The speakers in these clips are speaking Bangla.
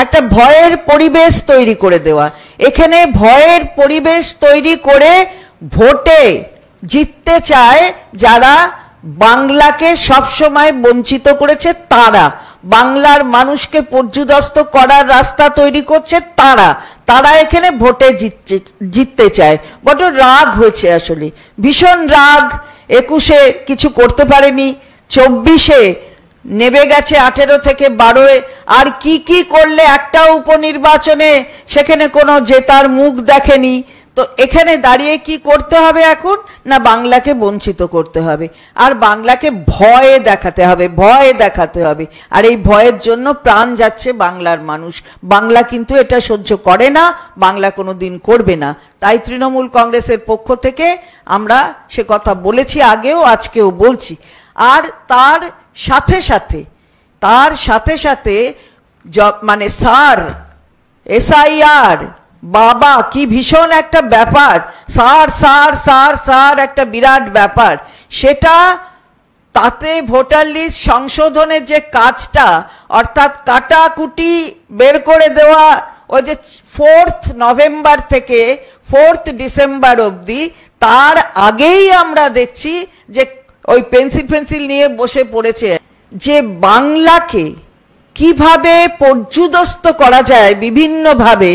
একটা ভয়ের পরিবেশ তৈরি করে দেওয়া। এখানে ভয়ের পরিবেশ তৈরি করে ভোটে জিততে চায় যারা বাংলাকে সবসময় বঞ্চিত করেছে, তারা বাংলার মানুষকে পর্যুদস্ত করার রাস্তা তৈরি করছে, তারা এখানে ভোটে জিততে চায়। বড় রাগ হয়েছে, আসলে ভীষণ রাগ। 21-এ কিছু করতে পারেনি, 24-এ নেমে গেছে 18 থেকে 12-এ, আর কি কি করলে একটা উপনির্বাচনে সেখানে কোনো জেতার মুখ দেখেনি। তো এখানে দাঁড়িয়ে কি করতে হবে এখন? না, বাংলাকে বঞ্চিত করতে হবে, আর বাংলাকে ভয় দেখাতে হবে। আর এই ভয়ের জন্য প্রাণ যাচ্ছে বাংলার মানুষ। বাংলা কিন্তু এটা সহ্য করে না, বাংলা কোনো দিন করবে না। তাই তৃণমূল কংগ্রেসের পক্ষ থেকে আমরা সে কথা বলেছি আগেও, আজকেও বলছি। আর তার সাথে সাথে মানে SIR বাবা কি ভীষণ একটা ব্যাপার, সার একটা বিরাট ব্যাপার। সেটা তাতে ভোটার লিস্ট সংশোধনের যে কাজটা, অর্থাৎ কাটাকুটি বের করে দেওয়া, ওই যে 4 নভেম্বর থেকে 4 ডিসেম্বর অবধি, তার আগেই আমরা দেখছি যে ওই পেন্সিল নিয়ে বসে পড়েছে যে বাংলাকে কিভাবে পর্যুদস্ত করা যায় বিভিন্নভাবে,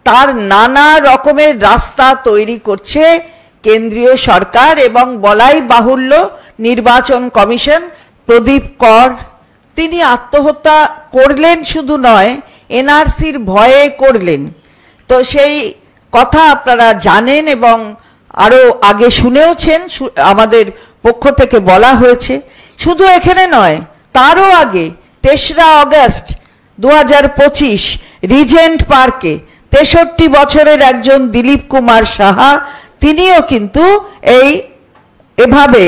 তার নানা রকমের রাস্তা তৈরি করছে কেন্দ্রীয় সরকার। এবং বলাই বাহুল্য, নির্বাচন কমিশন, প্রদীপ কর তিনি আত্মহত্যা করলেন, শুধু নয় NRCর ভয়ে করলেন। তো সেই কথা আপনারা জানেন এবং আরো আগে শুনেওছেন, আমাদের পক্ষ থেকে বলা হয়েছে। শুধু এখানে নয়, তারও আগে 3রা অগস্ট 2025 রিজেন্ট পার্কে 63 বছরের একজন দিলীপ কুমার সাহা, তিনিও কিন্তু এভাবে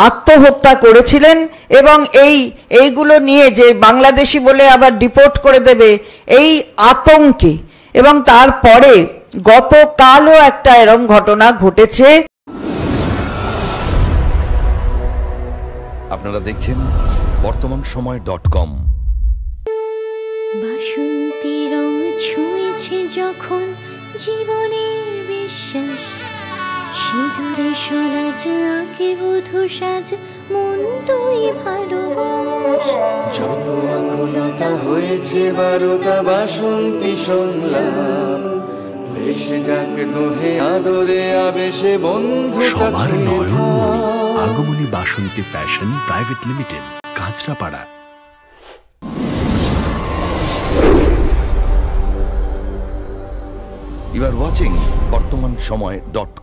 আত্মহত্যা করেছিলেন। এবং এইগুলো নিয়ে যে বাংলাদেশি বলে আবার ডিপোর্ট করে দেবে, এই আতঙ্কে। এবং তারপরে গতকালও একটা এরকম ঘটনা ঘটেছে। আপনারা দেখছেন বর্তমানসময়.com। বাসন্তী রং ছুঁয়েছে যখন জীবনের বিশ্বাস, সিঁদুরে সরাজ আঁকে বধূ সাজ, মন তুই ভালোবাস। যত আকুলতা হয়েছে 12টা বাসন্তী সংলাপ, ভেসে যাক দোহে আদরে আবেশে বন্ধু সবার Nayanmoni Agomoni Basanti fashion private limited, Kanchrapara. You are watching বর্তমানসময়.com।